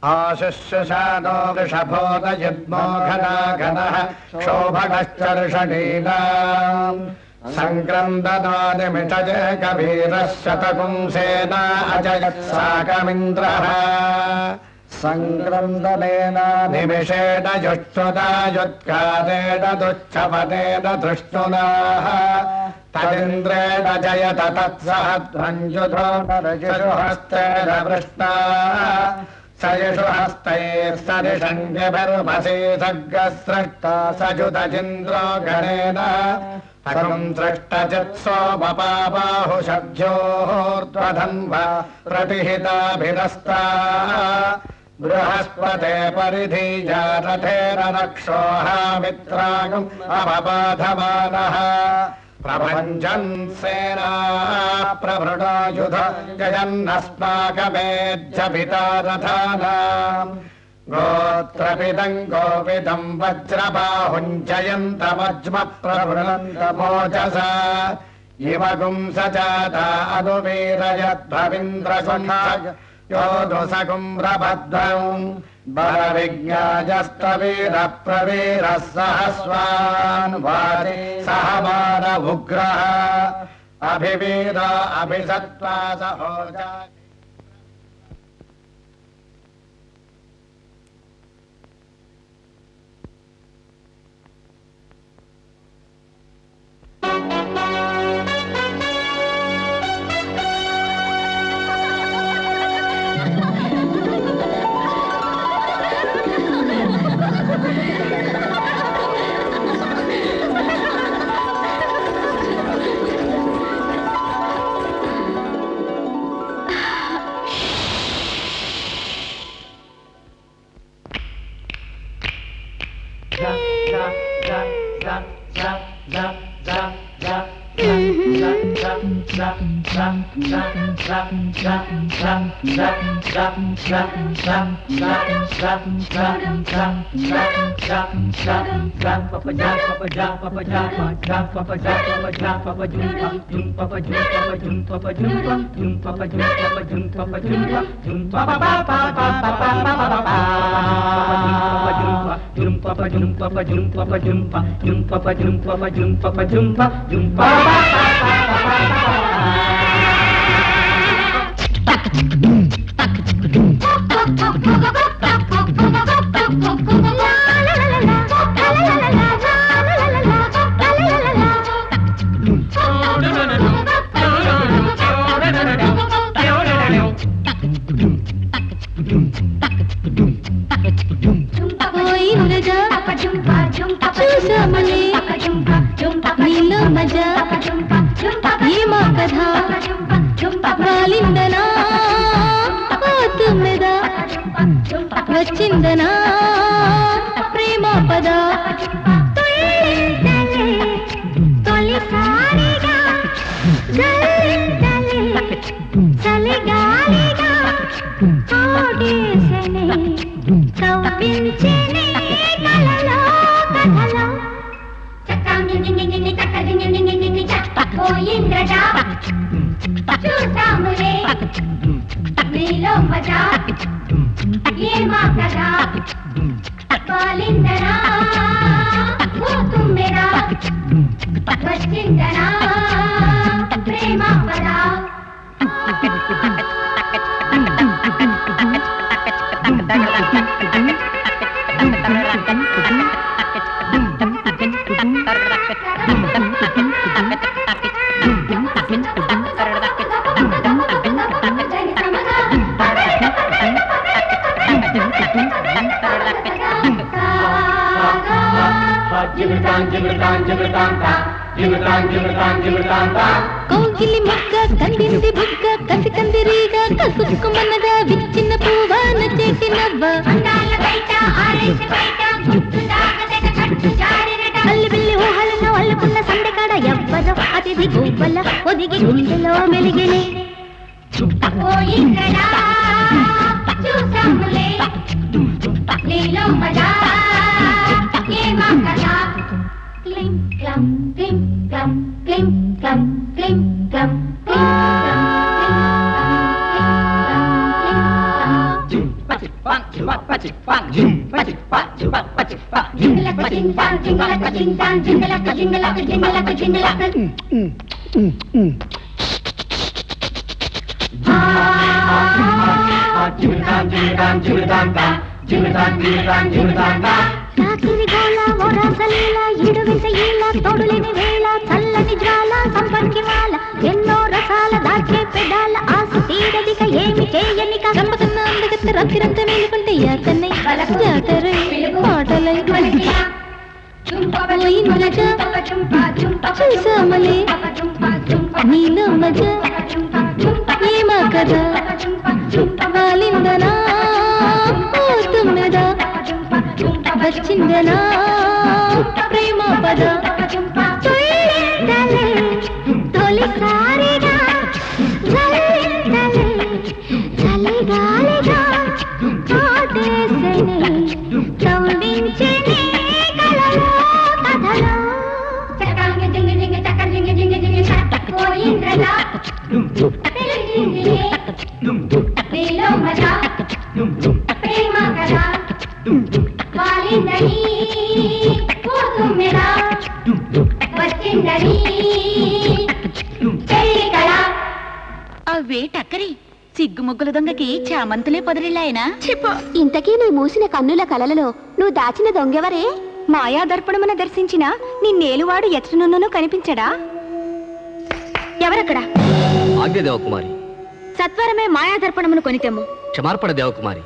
आशिष्यशानो वृषभोदयुग्मो घनाघनः क्षोभणश्चर्षणीनाम् सङ्क्रन्दनादिमिषजे कबीरः शतपुंसेना अजयत्साकमिन्द्रः सङ्क्रन्दनेन निमिषेण जुष्टुनायुत्कारेण दुच्छपदेन धृष्टुनाः तदिन्द्रेण जयत तत्सहध्वञ्जुधो नरजुहस्तेन वृष्णा सयषु हस्तैर्सरिषङ्गिभिर्मसि सर्गस्रष्टा सजुतजिन्द्रो गणेन तकुं सृष्टचित्सोमपाबाहुषभ्योर्ध्वधन्वा प्रतिहिताभिरस्ता बृहस्पते परिधीया रथेन रक्षोहामित्रागम् अपबाधमानः प्रभञ्जन् सेना प्रभृणायुध जयन्नस्माकमेध्यपिता रथानाम् गोत्रपिदं गोपिदं वज्रबाहुञ्जयन्तमज्म प्रभृणन्तमोजसा इव गुंसजाता अनुवीरयद्भविन्द्रसुखाय योधुसकुम्रभद्रम् बलविज्ञायस्तवीरप्रवीरः सहस्वान् वारि सहमार उग्रः अभिवीर अभिसत्त्वा सहोजा వచ్చిందనా ప్రేమ పద తొలిసారిగా చలిగాలిగా తోడేసని కవ్వించని కలలో కథలో చక్కాంగిని కట్టదిని పోయింద్రజ చూసాములే నీలో మజా ఏమా కదా పాలిందనా తుమ్మెరా వచ్చిందనా ప్రేమ పదా కోకిలి మొగ్గ కందింది బుగ్గ కసి కందిరీగా కసుక్కుమన్నగా విచ్చిన పువ్వాన చేతి నవ్వ అల్లి బిల్లి ఊహలను అల్లుకున్న సందెకాడ ఎవ్వరో అతిథి గువ్వల ఒదిగి గుండెలో మెలిగిని Klim klam klim klam klim klam klim klam klim klam klim klam klim klam రాత్రి గోళ ఓరాసలీల ఇడువిస ఈల తోడులేని వేళ చల్లని జ్వాల సంపంగి మాల ఎన్నో రసాల దాచే పెడాల ఆశ తీరదిక ఏమి చేయనిక గంపకన్న అందగత్త రాత్రిరంత మేలుకుంటే యాకన్నై జాతరై పాటలై చూసామలే నీలో మజ ఏమా కదా వాలిందనా తుమ్మెదా వచ్చిందనా ప్రేమ పద తొలిసారిగా చలిగాలిగా ఆటేసని కౌలించని కలలో కథలో చక్కంగి జింగి జింగి చక్క జింగి జింగి జింగి పోయింద్రలా నీలో మజా ప్రేమ కదా వాలిందని పోతుమ్మెదా వచ్చిందని చెల్లి కళ. అవే టక్కరి సిగ్గుముగ్గుల దొంగకి చామంతులే పొదరిల్లాయనా చెప్పు. ఇంతకీ నువ్వు మూసిన కన్నుల కలలలో నువ్వు దాచిన దొంగెవరే? మాయా దర్పణమున దర్శించిన నిన్నేలువాడు ఎచ్చనున్నను కనిపించడా? ఎవరక్కడ? ఆజ్ఞ దేవకుమారి. సత్వరమే మాయా దర్పణమును కొనితెమ్ము. క్షమార్పణ దేవకుమారి.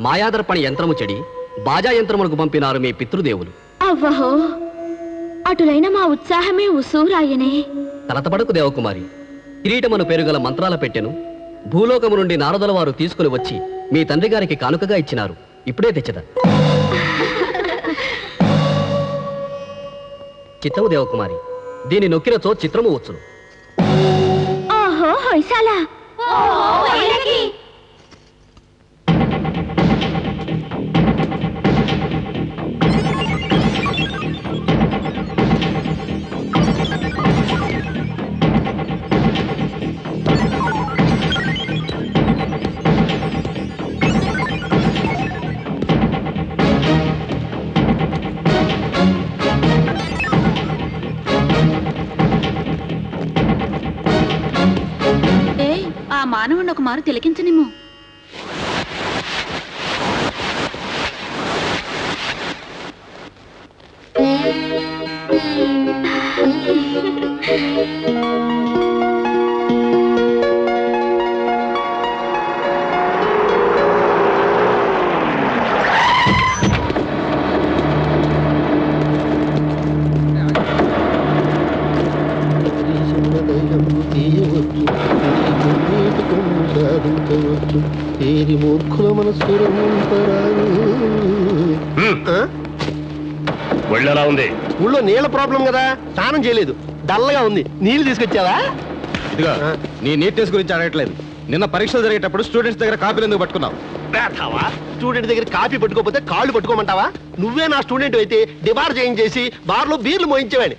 మాయాదర్పణ యంత్రము చెడి బాజా యంత్రమునకు పంపినారు మీ పితృదేవులు. అవ్వహో, అటులైన మా ఉత్సాహమే ఉసూరాయనే. తలతపడకు దేవకుమారి. కిరీటమును పేరుగల మంత్రాల పెట్టెను భూలోకము నుండి నారదుల వారు తీసుకుని వచ్చి మీ తండ్రి గారికి కానుకగా ఇచ్చినారు. ఇప్పుడే తెచ్చదా. చిత్తము దేవకుమారి. దీని నొక్కినచో చిత్రము వచ్చును. ఓహో హొయసాల. ఆ మానవుని ఒక మారు తిలకించనిమ్ము. మూర్ఖుల మనసు ఒళ్ళెలా ఉంది? ఊళ్ళో నీళ్ళ ప్రాబ్లం కదా, స్నానం చేయలేదు, డల్లగా ఉంది. నీళ్లు తీసుకొచ్చావా? ఇదిగో నీ నీట్నెస్ గురించి అడగట్లేదు. నిన్న పరీక్షలు జరిగేటప్పుడు స్టూడెంట్స్ దగ్గర కాపీలు ఎందుకు పట్టుకున్నావు? స్టూడెంట్ దగ్గర కాపీ పట్టుకోకపోతే కాళ్ళు పట్టుకోమంటావా? నువ్వే నా స్టూడెంట్ అయితే డిబార్ చేయించేసి బార్లో బీర్లు మోయించేవాడి.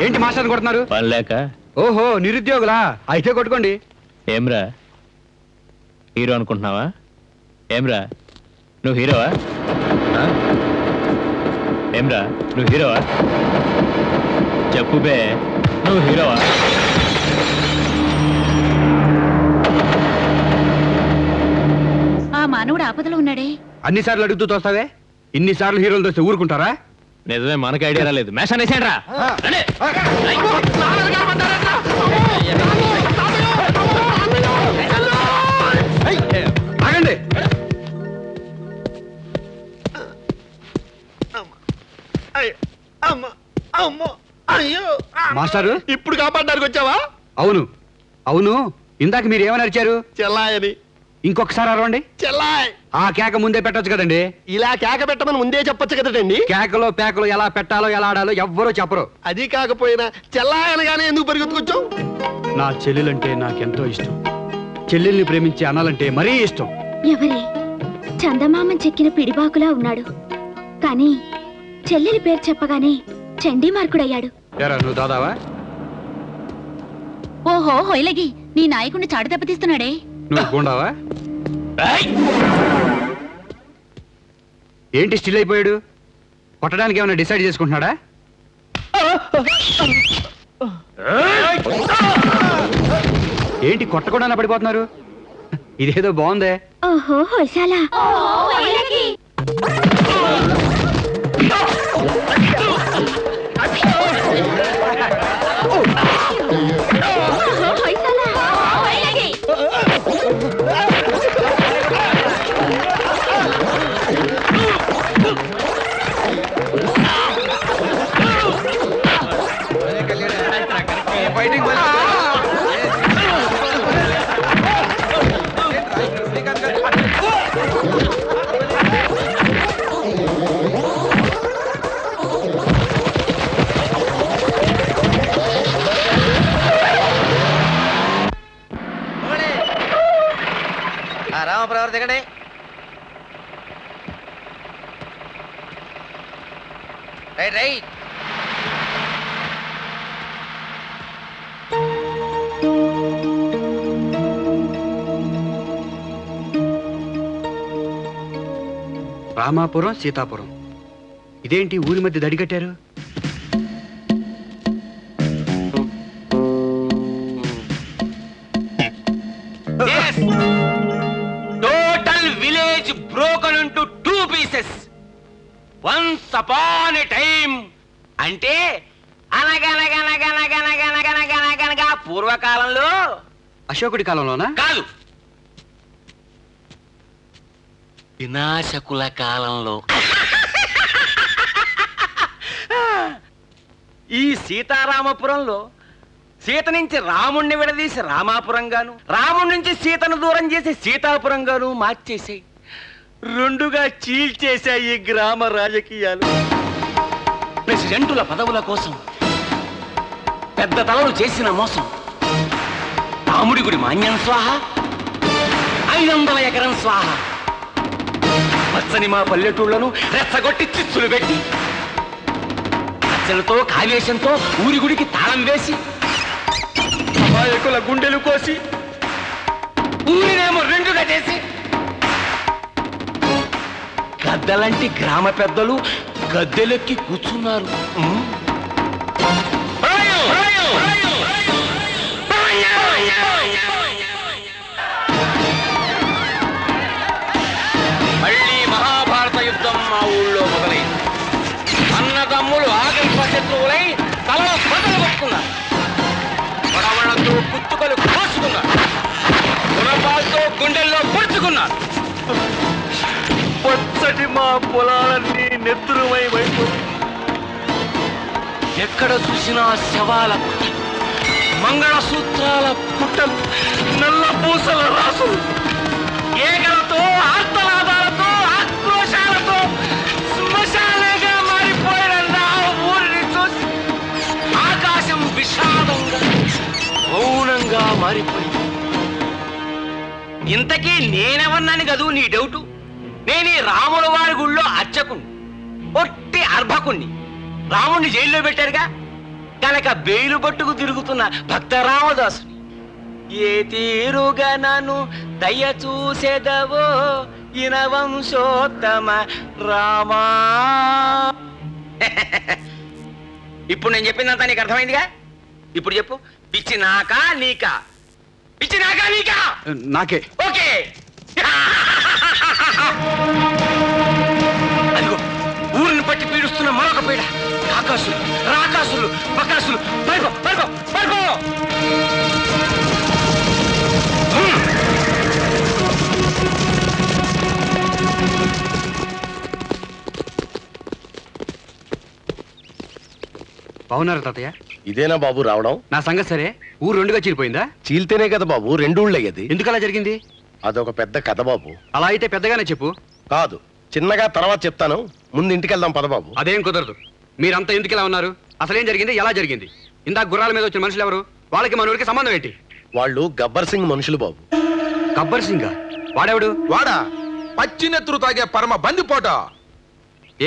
ఏంటి మాస్టర్ కొడుతున్నారు? పని లేక. ఓహో, నిరుద్యోగులా? అయితే కొట్టుకోండి. ఏమ్రా హీరో అనుకుంటున్నావా? ఏమ్రా నువ్వు హీరోవా? ఏమ్రా నువ్వు హీరోవా? చెప్పు బే, నువ్వు హీరోవా? ఆ మానవుడు ఆపదలో ఉన్నాడే. అన్నిసార్లు అడుగుతూ తోస్తావే? ఇన్నిసార్లు హీరోలు తోస్తే ఊరుకుంటారా? నిజమే, మనకు ఐడియా రాలేదు. మేషాన్ వేసేయండి రా. ఆగండి. మాస్టారు, ఇప్పుడు కాపాడడానికి వచ్చావా? అవును అవును, ఇందాక మీరు ఏమని అరిచారు? చెల్లాయని. ఇంకొకసారి అరవండి. చెల్లాయ్. ఆ కేక ముందే పెట్టొచ్చు కదండి. ఇలా కేక పెట్టమని ముందే చెప్పొచ్చు కదండి. కేకలో పేకలో ఎలా పెట్టాలో ఎలా ఆడాలో ఎవ్వరూ చెప్పరు. అది కాకపోయినా చెల్లాయనగానే ఎందుకు పరిగెత్తుకొచ్చావు? నా చెల్లెలంటే నాకెంతో ఇష్టం. చెల్లెల్ని ప్రేమించే అనాలంటే మరీ ఇష్టం. ఎవరే? చందమామ చెక్కిన పిడిబాకులా ఉన్నాడు, కానీ చెల్లెలి పేరు చెప్పగానే చండీ మార్కుడయ్యాడు. ఎరా నువ్వు దాదావా? ఓహో హొయలగి, నీ నాయకుడిని చాటు దెబ్బతీస్తున్నాడే. నువ్వు పోండావా? ఏంటి స్టిల్ అయిపోయాడు? కొట్టడానికి ఏమైనా డిసైడ్ చేసుకుంటున్నాడా? ఏంటి కొట్టకుండా పడిపోతున్నారు? ఇదేదో బాగుందే. ఓహో హొయసాల. రామప్రవర్ దిగండి. Right right. రామాపురం సీతాపురం, ఇదేంటి ఊరి మధ్య దడి కట్టారు? Total village broken into 2 pieces. Once upon a time అంటే అనగనగనగనగనగనగనగనగనగా పూర్వకాలంలో. అశోకుడి కాలంలోనా? కాదు, వినాశకుల కాలంలో. ఈ సీతారామపురంలో సీత నుంచి రాముణ్ణి విడదీసి రామాపురం గాను, రాముడి నుంచి సీతను దూరం చేసి సీతాపురం గాను మార్చేసాయి. 2గా చీల్చేశాయి ఈ గ్రామ రాజకీయాలు. ప్రెసిడెంటుల పదవుల కోసం పెద్ద తలలు చేసిన మోసం. రాముడి గుడి మాన్యం స్వాహ, 500 ఎకరం స్వాహ. పచ్చని మా పల్లెటూళ్లను రెచ్చగొట్టి చిచ్చులు పెట్టి పచ్చలతో కావేశంతో ఊరి గుడికి తాళం వేసి అమాయకుల గుండెలు కోసి ఊరినేమో 2గా చేసి గద్దలంటి గ్రామ పెద్దలు గద్దెలెక్కి కూర్చున్నారు. మళ్ళీ మహాభారత యుద్ధం మా ఊళ్ళో మొదలైంది. అన్నదమ్ములు ఆకల్ప శత్రువులై తలలో బదులు పట్టుకున్నారు. పొడవలతో కుత్తుకలు కోసుకున్నారు. గుణపాలతో గుండెల్లో పొడుచుకున్నారు. పచ్చటి మా పొలాలన్నీ నెత్తురుమై వైపోయి ఎక్కడ చూసినా శవాల పుట్టలు, మంగళసూత్రాల పుట్టలు, నల్ల పూసల రాసులు, ఏకలతో ఆర్తనాదాలతో ఆక్రోశాలతో శ్మశానంగా మారిపోయిన నా ఊరిని చూసి ఆకాశం విషాదంగా మౌనంగా మారిపోయింది. ఇంతకీ నేనెవన్నాను కదూ నీ డౌటు? నేను ఈ రాముల వారి గుళ్ళో అర్చకుణ్ణి, ఒట్టి అర్భకుణ్ణి. రాముణ్ణి జైల్లో పెట్టారుగా కనుక బెయిలు పట్టుకు తిరుగుతున్న భక్త రామదాసుని. ఏ తీరుగా నన్ను దయ చూసేదవో ఇనవంశోత్తమ రామా. ఇప్పుడు నేను చెప్పిందంతా నీకు అర్థమైందిగా? ఇప్పుడు చెప్పు, పిచ్చి నాకా నీకా? పిచ్చి నాకా నీకా? నాకే. ఓకే. అదిగో ఊరిని పట్టి పీడుస్తున్న మరొక పీడ. కాకాసులు, రాకాసులు, బకాసులు. పడుకో పడుకో పడుకో. బాగున్నారు తాతయ్య? ఇదేనా బాబు రావడం? నా సంగతి సరే, ఊరు 2గా చీలిపోయిందా? చీల్తేనే కదా బాబు 2 ఊళ్ళయ్యేది. ఎందుకు అలా జరిగింది? అదొక పెద్ద కథ బాబు. అలా అయితే పెద్దగానే చెప్పు. కాదు, చిన్నగా తర్వాత చెప్తాను. ముందు ఇంటికి వెళ్దాం పద బాబు. అదేం కుదరదు. మీరంతా ఎందుకు ఇలా ఉన్నారు? అసలేం జరిగింది, ఎలా జరిగింది? ఇందాక గుర్రాల మీద వచ్చిన మనుషులు ఎవరు? వాళ్ళకి మన ఊరికి సంబంధం ఏంటి? వాళ్ళు గబ్బర్ సింగ్ మనుషులు బాబు. గబ్బర్ సింగ్? వాడెవడు? వాడా పచ్చి నెత్తురు తాగే పరమ బందిపోట.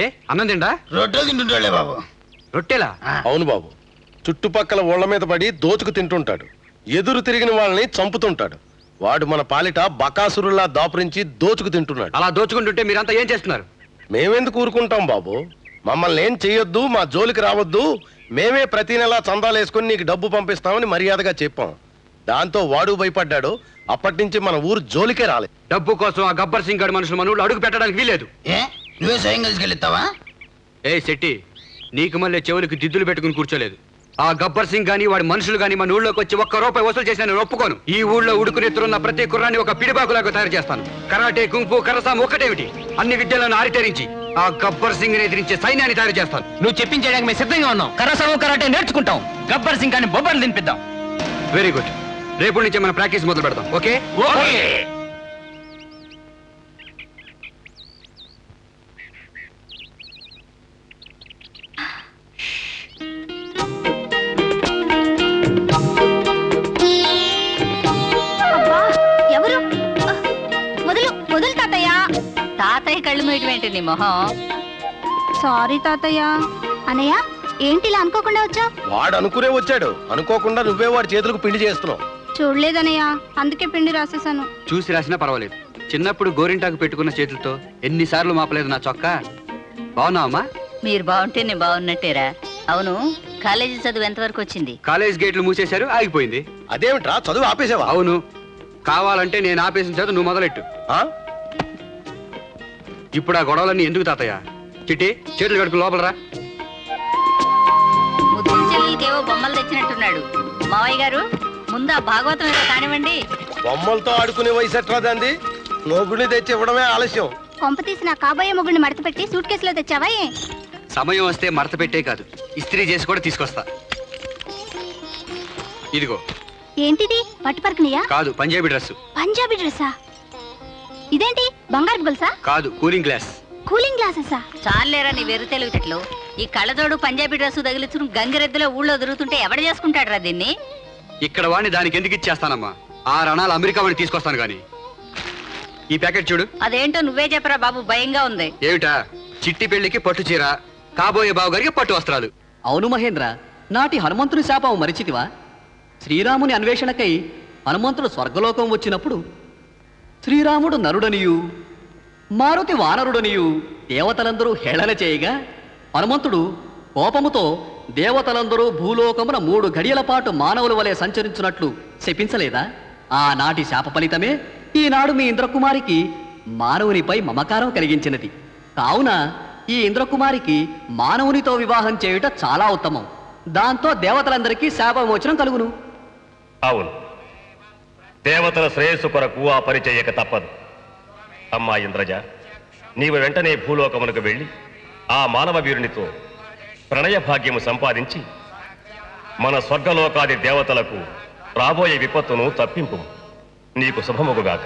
ఏ అన్నం తిండా? రొట్టెలు తింటుంటాడులే బాబు. రొట్టెలా? అవును బాబు, చుట్టుపక్కల ఊళ్ళ మీద పడి దోచుకు తింటుంటాడు. ఎదురు తిరిగిన వాళ్ళని చంపుతుంటాడు. వాడు మన పాలిట బకాసురుల్లా దాపురించి దోచుకు తింటున్నాడు. అలా దోచుకుంటుంటే మీరంతా ఏం చేస్తున్నారు? మేమెందుకు ఊరుకుంటాం బాబు? మమ్మల్ని ఏం చెయ్యొద్దు, మా జోలికి రావద్దు, మేమే ప్రతి నెలా చందాలు వేసుకుని నీకు డబ్బు పంపిస్తామని మర్యాదగా చెప్పాం. దాంతో వాడు భయపడ్డాడు. అప్పటి నుంచి మన ఊరు జోలికే రాలేదు. డబ్బు కోసం ఆ గబ్బర్ సింగ్ గడి మనుషులు మన ఊళ్ళో అడుగు పెట్టడానికి వీలేదు. ఏ నువ్వే స్వయంగా తీసుకెళ్ళిస్తావా? ఏ శెట్టి, నీకు మళ్ళీ చెవులకి దిద్దులు పెట్టుకుని కూర్చోలేదు. ఆ గబ్బర్ సింగ్ గాని వాడి మనుషులు గాని మన ఊళ్ళోకి వచ్చి ₹1 వసూలు చేసి నేను ఒప్పుకోను. ఈ ఊళ్ళో ఉడుకునెత్తురున్న ప్రతి కుర్రాన్ని ఒక పిడిబాకులాగా తయారు చేస్తాను. కరాటే, కుంఫు, కరసాం ఒక్కటేమిటి అన్ని విద్యలను ఆరితేరించి ఆ గబ్బర్ సింగ్ ని ఎదిరించే సైన్యాన్ని తయారు చేస్తాను. నువ్వు చెప్పించడానికి మేము సిద్ధంగా ఉన్నాం. కరసాము కరాటే నేర్చుకుంటాం. గబ్బర్ సింగ్ అని బొబ్బర్లు తినిపిద్దాం. Very good. రేపు నుంచి మనం ప్రాక్టీస్ మొదలు పెడదాం. ఓకే? ఓకే. అబ్బా, ఎవరు? వదులు వదులు తాతయ్య. తాతయ్య కళ్ళు మీయటమేంటి నీ మొహం? సారీ తాతయ్య. అన్నయ్య ఏంటి ఇలా అనుకోకుండా వచ్చావు? వాడు అనుకునే వచ్చాడు. అనుకోకుండా నువ్వే వాడి చేతులకు పిండి చేస్తున్నావు. చూడలేదన్నయ్య, అందుకే పిండి రాసేసాను. చూసి రాసినా పర్వాలేదు. చిన్నప్పుడు గోరింటాకు పెట్టుకున్న చేతులతో ఎన్నిసార్లు మాపలేదు నా చొక్కా. బాగున్నావమ్మా? మీరు బాగుంటే నేను బాగున్నట్టేరా. అవును, కాలేజీ చదువు ఎంతవరకు వచ్చింది? కాలేజ్ గేట్లు మూసేశారు, ఆగిపోయింది. అదేమిట్రా, చదువు ఆపేసావా? అవును, కావాలంటే నేను ఆపేసిన చదువు నువ్వు మొదలెట్టు. ఆ? ఇప్పుడు ఆ గొడవలన్నీ ఎందుకు తాతయ్య? చిట్టి, చేతులు కడుకు లోపలరా. ముద్దుల చెల్లెలకేవో బొమ్మలు తెచ్చినట్టున్నాడు. మావయ్య గారు, ముందు ఆ భాగవతం ఏదో కానివ్వండి. బొమ్మలతో ఆడుకునే వయసు ఎట్రా దాంది? నోగుడిని తెచ్చి ఇవ్వడమే ఆలస్యం. కొంప తీసి నా కాబోయే మొగుడిని మడత పెట్టి సూట్ కేసులో తెచ్చావా? సమయం వస్తే మడత పెట్టే కాదు, ఇస్త్రీ చేసి కూడా తీసుకొస్తా. ఇదిగో. ఏంటిది? పట్టు పరకనియా? కాదు, పంజాబీ డ్రెస్. పంజాబీ డ్రెస్సా? ఇదేంటి? బంగారు గొలుసా? కాదు, కూలింగ్ గ్లాస్. కూలింగ్ గ్లాసెసా? చాలేరా నీ వెరు తెలివితేటలు. ఈ కళ్ళజోడు పంజాబీ డ్రెస్ తగిలించుకుని గంగిరెద్దులో ఊళ్ళో తిరుగుతుంటే ఎవడ చేసుకుంటాడురా దీన్ని? ఇక్కడ వాడిని దానికి ఎందుకు ఇచ్చేస్తానమ్మా? ఆ రణాలు అమెరికా వాడిని తీసుకొస్తాను గాని. ఈ ప్యాకెట్ చూడు. అదేంటో నువ్వే చెప్పరా బాబు, భయంగా ఉంది. ఏమిటా? చిట్టి పెళ్లికి పట్టు చీర, కాబోయే బావు గారికి పట్టు వస్త్రాలు. అవును మహేంద్ర, నాటి హనుమంతుని శాపం మరిచితివా? శ్రీరాముని అన్వేషణకై హనుమంతుడు స్వర్గలోకం వచ్చినప్పుడు శ్రీరాముడు నరుడనియు మారుతి వానరుడనియు దేవతలందరూ హేళన చేయగా హనుమంతుడు కోపముతో దేవతలందరూ భూలోకమున 3 గడియల పాటు మానవుల వలె సంచరించున్నట్లు శపించలేదా? ఆనాటి శాప ఫలితమే ఈనాడు మీ ఇంద్రకుమారికి మానవునిపై మమకారం కలిగించినది. కావున ఈ ఇంద్రకుమారికి మానవునితో వివాహం చేయుట చాలా ఉత్తమం. దాంతో దేవతలందరికీ శాప విమోచనం కలుగును. అవును, దేవతల శ్రేయస్సు కొరకు ఆ పని చెయ్యక తప్పదు. అమ్మా ఇంద్రజ, నీవు వెంటనే భూలోకమునకు వెళ్ళి ఆ మానవ వీరునితో ప్రణయ భాగ్యము సంపాదించి మన స్వర్గలోకాది దేవతలకు రాబోయే విపత్తును తప్పింపు. నీకు శుభముగుగాక.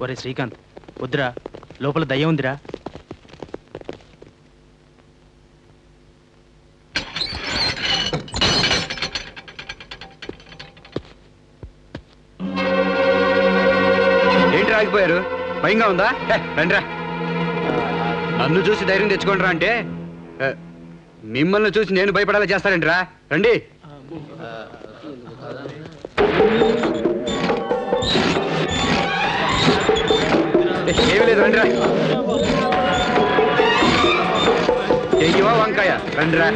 ఒరే శ్రీకాంత్, వద్దురా, లోపల దయ్యం ఉందిరా. ఏంటి ఆగిపోయారు? భయంగా ఉందా? రండిరా. నన్ను చూసి ధైర్యం తెచ్చుకోండిరా అంటే మిమ్మల్ని చూసి నేను భయపడేలా చేస్తారండిరా. రండి. ఏమీ లేదు, రండిరా. చెయ్యవా వంకాయ? రండిరా.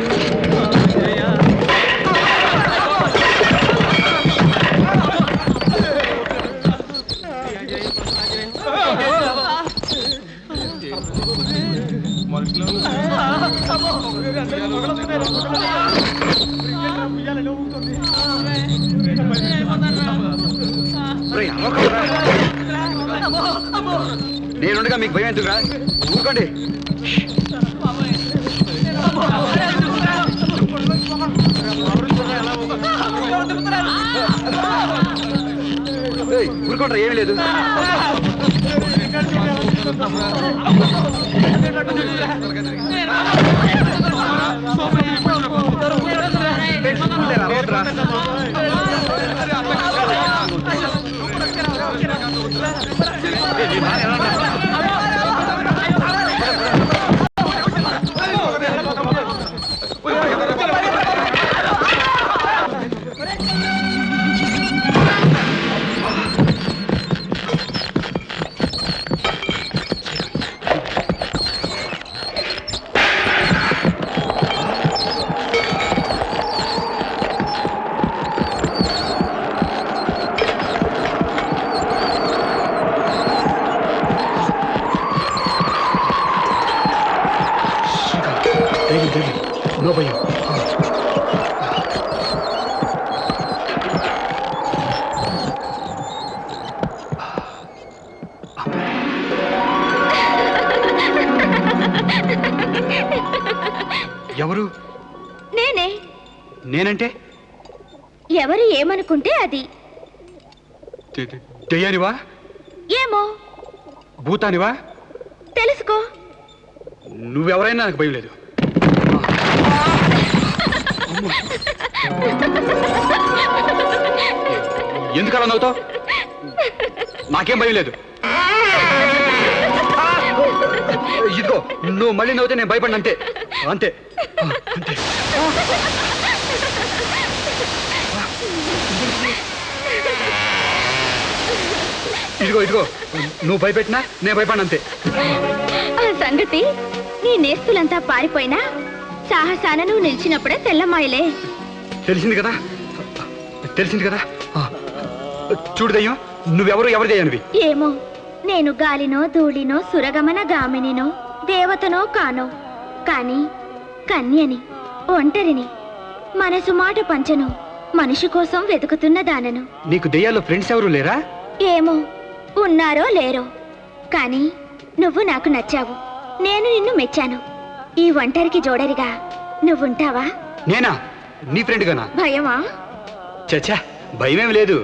నేనుండగా మీకు భయం ఎందుకురా? ఊరుకోండి. ఊరుకోండి, ఏమీ లేదు. అరవద్దురా. ధైర్యం, నో భయం. ఎవరు? నేనే. నేనంటే ఎవరు ఏమనుకుంటే అది. దెయ్యానివా? ఏమో భూతానివా? తెలుసుకో. నువ్వెవరైనా నాకు భయం లేదు. ఎందుకలా నవ్వుతావు? నాకేం భయం లేదు. ఇదిగో నువ్వు మళ్ళీ నవ్వుతే నేను భయపడిన అంతే అంతే అంతే. ఇదిగో ఇదిగో నువ్వు భయపెట్టినా నేను భయపడిన అంతే. ఆ సంగతి నీ నేస్తులంతా పారిపోయినా సాహసాన నువ్వు నిలిచినప్పుడే తెల్లమాయలే. తెలిసింది కదా తెలిసింది కదా. చూడు దయ్యం, నువ్వెవరు ఎవరి దయ్యానివి? ఏమో, నేను గాలినో ధూళినో సురగమన గామినినో దేవతనో కానో, కాని కన్యని, ఒంటరిని, మనసు మాట పంచను, మనిషి కోసం వెతుకుతున్న దానను. నీకు దయ్యాల్లో ఫ్రెండ్స్ ఎవరు లేరా? ఏమో, ఉన్నారో లేరో, కాని నువ్వు నాకు నచ్చావు. నేను నిన్ను మెచ్చాను. ఈ ఒంటరికి జోడరిగా నువ్వుంటావా? నేనా? నీ ఫ్రెండ్ గానా? భయమా? చచ్చా, భయమేం లేదు.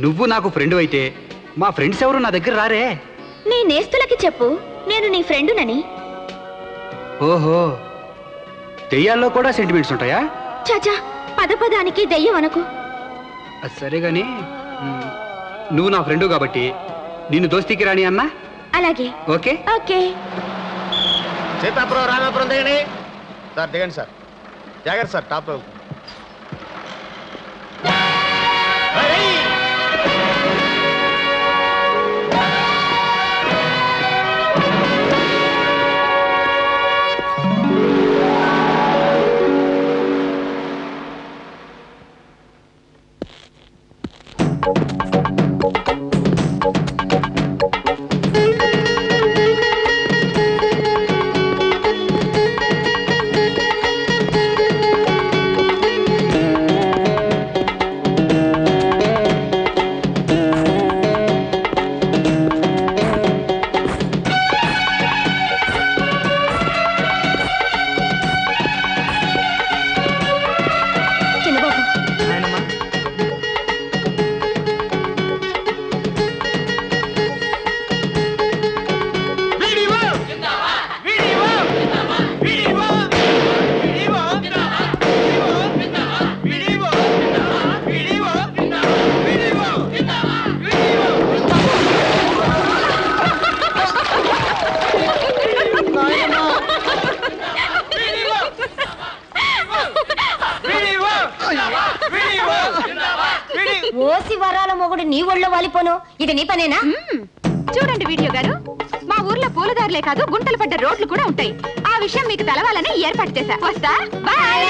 నువ్వు నాకు ఫ్రెండ్ అయితే మా ఫ్రెండ్స్ ఎవరు నా దగ్గర రారే. నీ నేస్తులకి చెప్పు నేను నీ ఫ్రెండునని. ఓహో, దెయ్యాల్లో కూడా సెంటిమెంట్స్ ఉంటాయా? చాచా, పదపదానికి దెయ్యం అనకు. సరే గాని నువ్వు నా ఫ్రెండు కాబట్టి నిన్ను దోస్తీకి రాని అన్నా. అలాగే. Okay okay. సీతాపురం రామాపురం దిగండి సార్. దిగండి సార్. జాగ్రత్త సార్. టాప్ లో ఓసి వరాల మొగుడు నీ ఒళ్ళో వాలిపోను. ఇది నీ పనేనా? చూడండి వీడియో గారు, మా ఊర్లో పూలదారులే కాదు గుంటలు పడ్డ రోడ్లు కూడా ఉంటాయి. ఆ విషయం మీకు తెలవాలని ఏర్పాటు చేశా. వస్తా. బాయ్.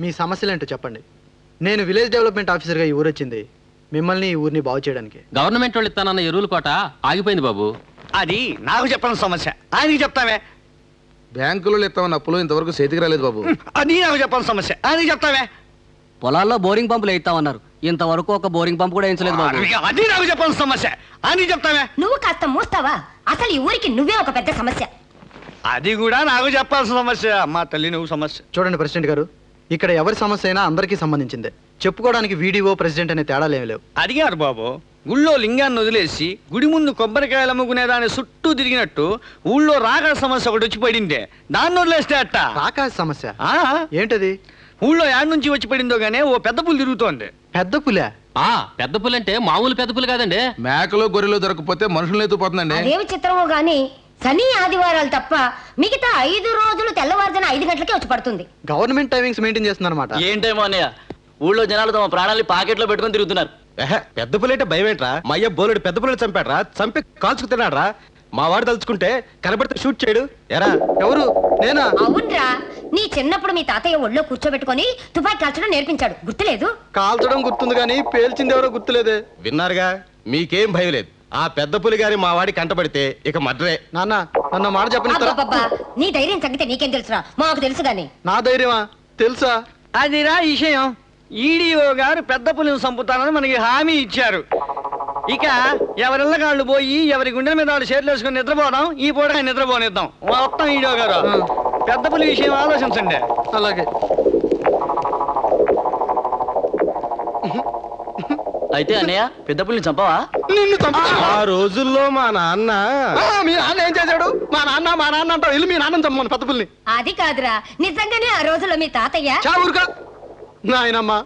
మీ సమస్యలేంటో చెప్పండి. నేను విలేజ్ డెవలప్మెంట్ ఆఫీసర్గా ఈ ఊరు వచ్చింది మిమ్మల్ని ఈ ఊరిని బాగు చేయడానికి. గవర్నమెంట్ వాళ్ళు ఇస్తానన్న ఎరువుల కోట ఆగిపోయింది బాబు. అది నాకు చెప్పాల్సిన సమస్య, ఆయనకి చెప్తావే. బ్యాంకులో ఇస్తామన్న అప్పులు ఇంతవరకు చేతికి రాలేదు బాబు. అది నాకు చెప్పాల్సిన సమస్య, ఆయనకి చెప్తావే. పొలాల్లో బోరింగ్ పంపులు వేయిస్తామన్నారు, ఇంతవరకు ఒక బోరింగ్ పంపు కూడా వేయించలేదు బాబు. అది నాకు చెప్పాల్సిన సమస్య, ఆయనకి చెప్తావే. నువ్వు కాస్త మూస్తావా? అసలు ఈ ఊరికి నువ్వే ఒక పెద్ద సమస్య. అది కూడా నాకు చెప్పాల్సిన సమస్య. అమ్మా తల్లి, నువ్వు సమస్య. చూడండి ప్రెసిడెంట్ గారు, ఇక్కడ ఎవరి సమస్య అయినా అందరికీ సంబంధించిందే. చెప్పుకోవడానికి వీడియో ప్రెసిడెంట్ అనే తేడాలేమి లేవు. అడిగారు బాబు, గుళ్ళో లింగాన్ని వదిలేసి గుడి ముందు కొబ్బరికాయలు అమ్ముకునే దాని చుట్టూ తిరిగినట్టు ఊళ్ళో రాకాశ సమస్య ఒకటి వచ్చి పడిందే, దాన్ని వదిలేస్తే అట్ట. రాకాశ సమస్య ఏంటది? ఊళ్ళో యాడ్ నుంచి వచ్చి పడిందో గానీ ఓ పెద్ద పులి తిరుగుతోంది. పెద్ద పులే? పెద్ద పులి అంటే మామూలు పెద్ద పులి కాదండి. మేకలు గొర్రెలు దొరకపోతే మనుషులు ఎత్తుపోతుందండి. అదేమి చిత్రమో గాని శని ఆదివారాలు తప్ప మిగతా 5 రోజులు తెల్లవారుజాన 5 గంటలకే వచ్చి పడుతుంది. గవర్నమెంట్ టైమింగ్స్ మెయింటైన్ చేస్తుందన్నమాట. ఏంటేమో అన్నయ్య, ఊళ్ళో జనాలు తమ ప్రాణాన్ని పాకెట్లో పెట్టుకొని తిరుగుతున్నారు. పెద్ద పులి అంటే భయం ఏంట్రా? మా అయ్య బోలుడు పెద్ద పులి చంపాడ్రా, చంపి కాల్చుకు తిన్నాడ్రా. మా వాడు తలుచుకుంటే కనబడితే షూట్ చేయడు ఎరా. ఎవరు? నేనా? అవునరా, నీ చిన్నప్పుడు మీ తాతయ్య ఒళ్ళో కూర్చోబెట్టుకొని తుపాకీ కాల్చడం నేర్పించాడు, గుర్తులేదు? కాల్చడం గుర్తుంది కానీ పేల్చింది ఎవరో గుర్తులేదే. విన్నారుగా, మీకేం భయం లేదు. ఆ పెద్ద పులి గారి మా వాడి కంటపడితే ఇక మడ్రే. నాన్న నన్న మాట చెప్పనిస్తారా? అబ్బబ్బబ్బా, నీ ధైర్యం తగ్గితే నీకేం తెలుసురా, మాకు తెలుసు గాని. నా ధైర్యమా? తెలుసా? అదిరా విషయం. ఈడీఓ గారు పెద్ద పులిని చంపుతానని మనకి హామీ ఇచ్చారు. ఇక ఎవరిళ్ళ కాళ్ళు పోయి ఎవరి గుండెల మీద వాళ్ళు షేర్లు వేసుకుని నిద్రపోవడం, ఈ పూట నిద్రపోనిద్దాం మొత్తం. ఈడీఓ గారు పెద్ద పులి విషయం ఆలోచించండి. అలాగే. అయితే అన్నయ్య పెద్ద పులిని చంపవా? నిన్ను చంపా. ఆ రోజుల్లో మా నాన్న మీ నాన్న ఏం చేశాడు? మా నాన్న అంటావు. ఇల్లు మీ నాన్న చంపమని పెద్ద పుల్ని. అది కాదురా, నిజంగానే ఆ రోజుల్లో మీ తాతయ్య. చావురుగా నాయనమ్మా,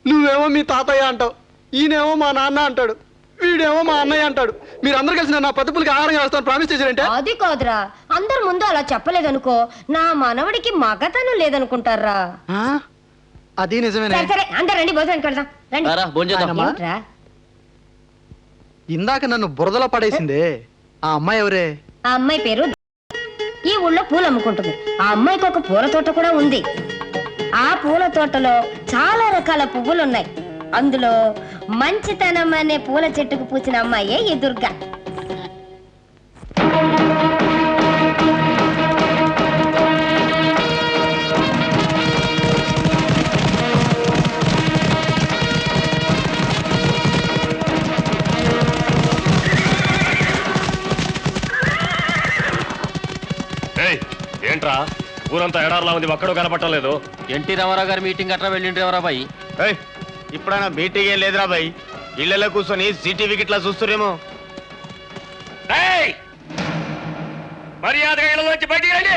నువ్వేమో మీ తాతయ్య అంటావు, ఈయనేమో మా నాన్న అంటాడు, వీడేమో మా అన్నయ్య అంటాడు. మీరందరూ కలిసి నా పెద్ద పులికి ఆహారంగా వేస్తాను ప్రామిస్ చేశారంటే? అది కాదురా, అందరు ముందు అలా చెప్పలేదనుకో, నా మనవడికి మగతనం లేదనుకుంటారా. అది నిజమేనే. సరే అందరు రండి, భోజనానికి వెళ్దాం రండి. ఏంట్రా? ఇందాక నన్ను బురదలో పడేసిందే ఆ అమ్మాయి ఎవరే? ఆ అమ్మాయి పేరు ఈ ఊళ్ళో పూలు అమ్ముకుంటుంది. ఆ అమ్మాయికి ఒక పూల తోట కూడా ఉంది. ఆ పూల తోటలో చాలా రకాల పువ్వులు ఉన్నాయి. అందులో మంచితనం అనే పూల చెట్టుకు పూసిన అమ్మాయే ఈ దుర్గా. ఏంట్రా ఊరంతా ఎడార్లా ఉంది, ఒక్కడో కనపట్టలేదు. ఎన్టీ రామారావు గారి మీటింగ్ అట్లా వెళ్ళిండ్రు ఎవరా బాయ్? ఇప్పుడైనా మీటింగ్ ఏం లేదురా బాయ్. ఇళ్లలో కూర్చొని సిటీ వికెట్లా చూస్తురేమో. మర్యాదగా ఇళ్ళలోంచి బయటికి రండి.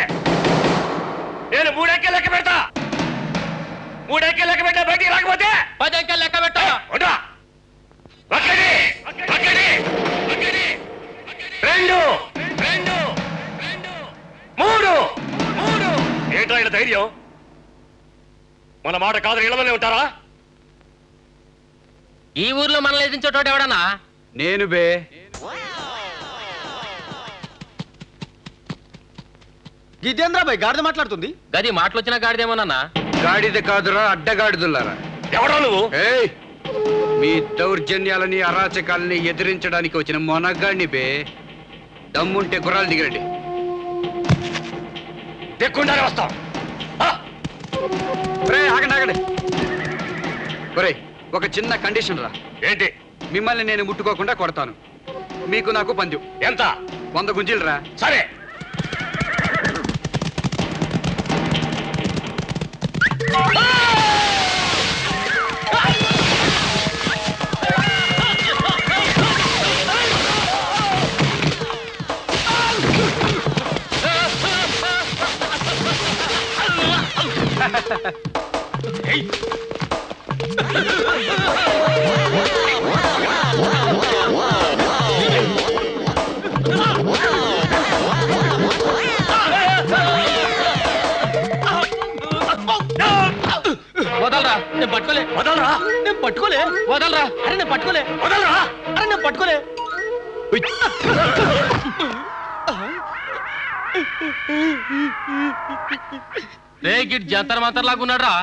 నేను 3 అంకెలు లెక్క పెడతా. 3 అంకెలు లెక్క పెట్టా, బయటికి రాకపోతే 10 అంకెలు లెక్క పెట్టా. 1 2 3. ఏంట్రా ఇలా ధైర్యం? మన మాట కాదు, ఇళ్లలోనే ఉంటారా? ఈ ఊర్లో మనల్ని ఎదిరించేటోడు ఎవడన్నా? నేను బే. జితేంద్ర బాయ్ గాడిద మాట్లాడుతుంది. గది మాటలొచ్చినా గాడిదేమోనన్నా. గాడిద కాదురా, అడ్డగాడిదులారా. ఎవడా నువ్వు? ఏయ్, మీ దౌర్జన్యాలని అరాచకాలని ఎదిరించడానికి వచ్చిన మొనగాడిని బే. దమ్ముంటే గుర్రాలు దిగరండి. తెక్కుండానే వస్తాం. ఆగండి. ఒరేయ్, ఒక చిన్న కండిషన్ రా. ఏంటి? మిమ్మల్ని నేను ముట్టుకోకుండా కొడతాను. మీకు నాకు పందెం. ఎంత? 100 గుంజీలు రా. సరే. వదలరా, నేను పట్టుకోలే. వదలరా, నేను పట్టుకోలే. వదలరా, అరే నేను పట్టుకోలే. వదలరా, అరే నేను పట్టుకోలే. రే గిట్ జంతర్ మంతర్ లాగా ఉన్నాడు రా.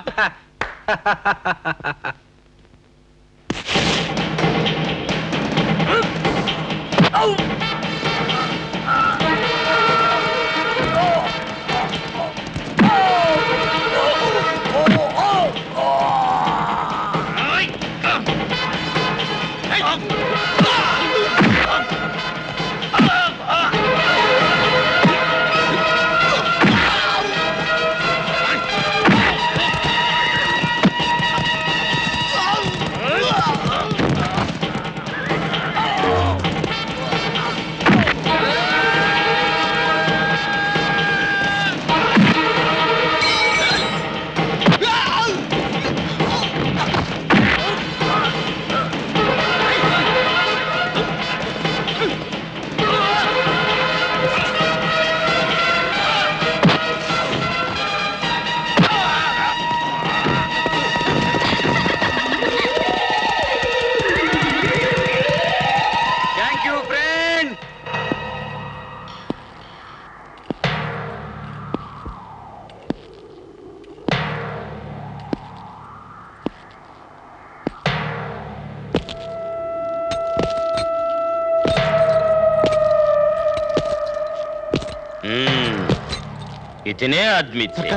इतने आदमी थे।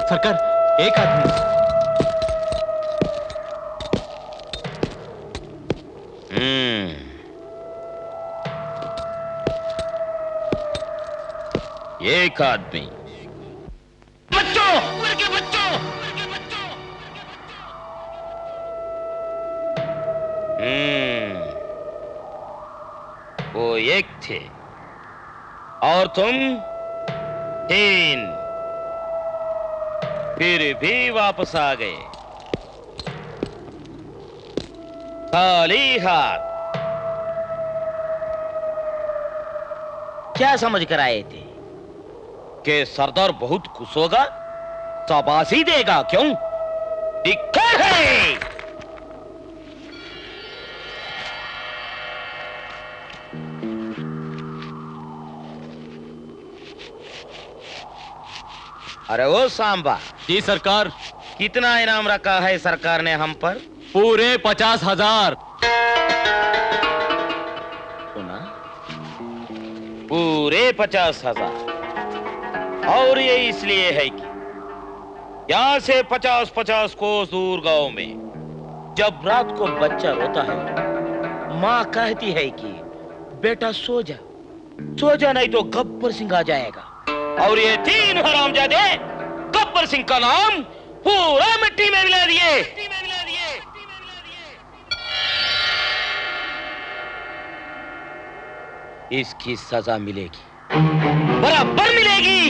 सरकार एक आदमी। एक आदमी। बच्चों, के बच्चों, वो एक थे और तुम 3, फिर भी वापस आ गए खाली हाथ। क्या समझ कर आए थे कि सरदार बहुत खुश होगा, शाबाशी देगा? क्यों? दिक्कत है। अरे वो सांबा। जी सरकार। कितना इनाम रखा है सरकार ने हम पर? पूरे 50,000। सुना? पूरे 50,000। और ये इसलिए है कि यहाँ से 50-50 कोस दूर गांव में जब रात को बच्चा रोता है, माँ कहती है कि बेटा सो जा, सो जा नहीं तो गब्बर सिंह आ जाएगा। और ये 3 हरामजादे गब्बर सिंह का नाम पूरा मिट्टी में मिला दिए। इसकी सजा मिलेगी, बराबर मिलेगी।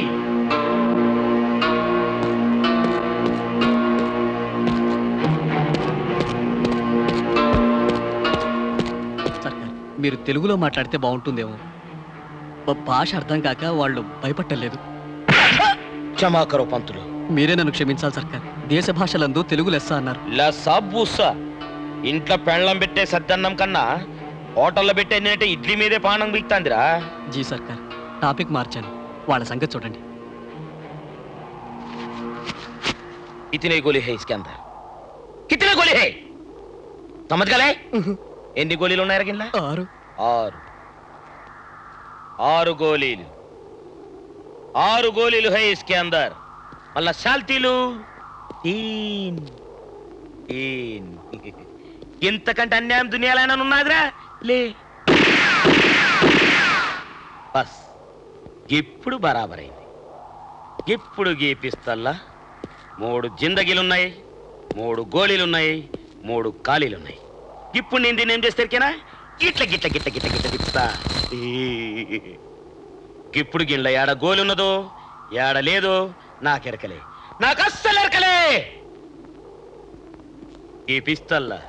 మీరు తెలుగులో మాట్లాడితే బాగుంటుందేమో. భాష అర్థం కాక వాళ్ళు భయపట్టలేదు. క్షమా కరో పంతులు. మీరే నన్ను క్షమించాలి సర్కార్. దేశ భాషలందు తెలుగు లెస్స అన్నారు. లెస్స బుస్స. ఇంట్లో పెళ్ళం పెట్టే సద్దన్నం కన్నా హోటల్లో పెట్టే ఇడ్లీ మీదే పానం బిక్తాందిరా. జీ సర్కార్, టాపిక్ మార్చాను. వాళ్ళ సంగతి చూడండి. कितने गोली है इसके अंदर? कितने गोली है? समझ गए? ఎన్ని గోళీలు ఉన్నాయి రగిన్లా? 6 గోళీలు. 6 గోళీలు है इसके अंदर. మళ్ళా శాల్తీలు 3. ఇంతకంటే అన్యాయం దునియాలైనా ఉన్నదిరా? లే. బస్ ఇప్పుడు బరాబరైంది. ఇప్పుడు గీ పిస్తల్లా 3 జిందగీలున్నాయి, 3 గోళీలున్నాయి, 3 ఖాళీలున్నాయి. ఇప్పుడు నేను దీన్ని ఏం చేస్తారికేనా? గిట్ల గిట్ల గిట్ల గిట్ల గిట్ల తిప్పుతా. ఇప్పుడు గిట్ల ఏడ గోలి ఉన్నదో ఏడ లేదో నాకెరకలే, నాకు అస్సలు ఎరకలే. ఈ పిస్తల్లా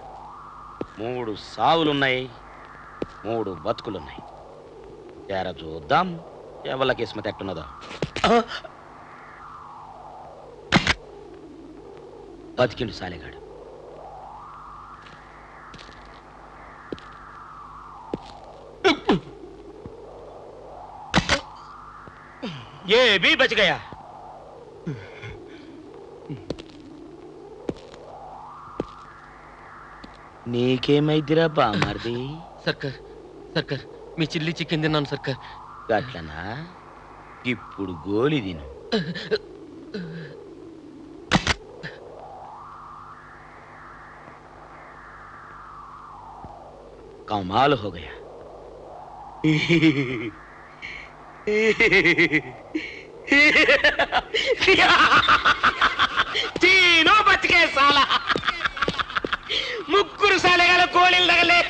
3 సావులున్నాయి, 3 బతుకులున్నాయి. తేర చూద్దాం ఎవళ్ళ కిస్మత్ ఎట్టున్నదో. బతికిండు సాలెగాడు. ये भी बच गया. నీకేమైద్దిరా బామర్ది? సర్కార్ సర్కార్, మీ చిల్లి చికెన్ తిన్నాను సర్కార్. గట్లనా? ఇప్పుడు గోలి తిను. कमाल हो गया. तीनों बच गए साला. मुग्गुरु सालेगाल गोलीలు తగలే.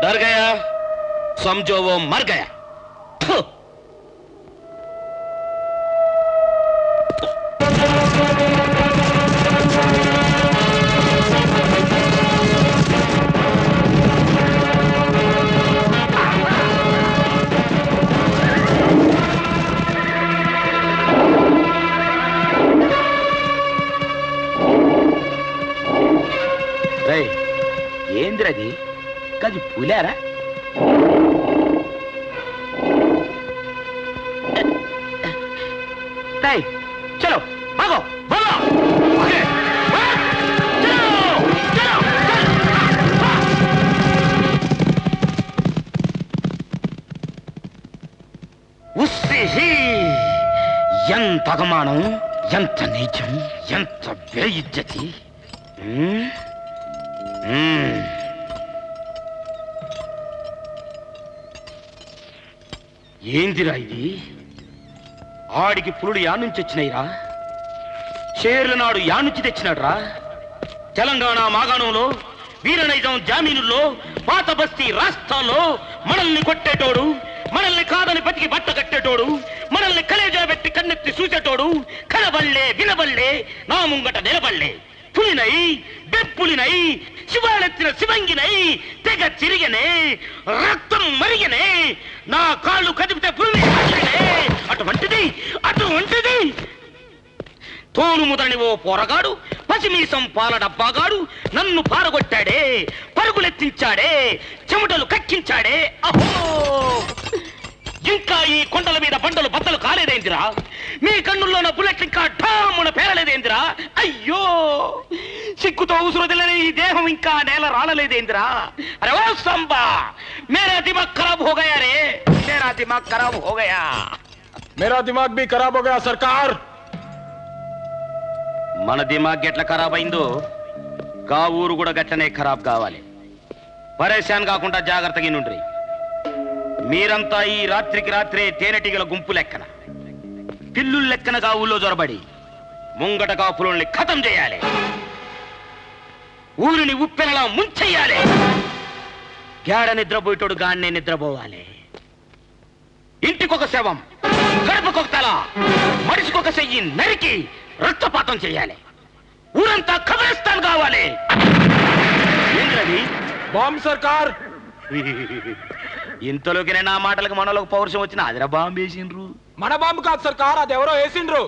डर गया समझो वो मर गया। ఏంద్రది కది పులారా? చలో భాగో భాగో ఎంత అగమానం, ఎంత నీచం, ఎంత బేయిజ్జతి. ఏందిరా ఇది? ఆడికి పులుడు యానుంచి వచ్చినాయిరా, షేర్ల నాడు యానుంచి తెచ్చినాడు రా. తెలంగాణ మాగాణంలో, వీరనైజం జామీనుల్లో, పాత బస్తీ రాష్ట్రాల్లో మనల్ని కొట్టేటోడు, మనల్ని కాదని బతికి బట్ట కట్టేటోడు, మనల్ని కలేజా పెట్టి కన్నెత్తి చూసేటోడు కనబల్లే వినబల్లే నా ముంగట నిలబల్లే. పులినై బెప్పులినై శివాలెత్తిన శివంగినై తెగ చిరిగనే, రక్తం మరిగనే, నా కాళ్ళు కదిపితే పులి అటువంటిది తోలు ముదని ఓ పోరగాడు, పసిమీసం పాల డబ్బాగాడు నన్ను పారగొట్టాడే, పరుగులెత్తించాడే, చెమటలు కక్కించాడే. అహో, ఇంకా ఈ కొండల మీద బండలు బద్దలు కాలేదేందిరా? మీ కన్నుల్లోన బుల్లెట్ ఇంకా ఢామున పేరలేదేందిరా? అయ్యో, సిక్కుతో ఉసురు తెలియని ఈ దేహం ఇంకా నేల రాలలేదేందిరా? అరే ఓ సంబా, మేరా దిమాగ్ ఖరాబ్ హో గయా రే, మేరా దిమాగ్ ఖరాబ్ హో గయా. मेरा दिमाग भी खराब हो गया सरकार। మన దిమాగ్ ఎట్లా ఖరాబ్ అయిందో గా ఊరు కూడా గట్లనే ఖరాబ్ కావాలి. పరేషాన్ కాకుండా జాగ్రత్తగా నుండ్రి. మీరంతా ఈ రాత్రికి రాత్రే తేనెటీగల గుంపు లెక్కన, పిల్లుల లెక్కనగా ఊళ్ళో జొరబడి ముంగట కాపులని ఖతం చేయాలి, ఊరిని ఉప్పెనలా ముంచెయ్యాలి. గాడ నిద్రపోయేటోడు గాన్నే నిద్రపోవాలి. ఇంటికొక శవం, గడపకొక తల, మనిషికొక చెయ్యి నరికి రక్తపాతం చేయాలి. ఊరంతా కబరిస్తాన్ కావాలి. ఏంటది? బాంబ్ సర్కార్. ఇంతలోకినే నా మాటలకు మనలోకి పౌరుషం వచ్చిన అదిరా బాంబు వేసిండ్రు. మన బాంబు కాదు సర్కార్, అది ఎవరో వేసిండ్రు.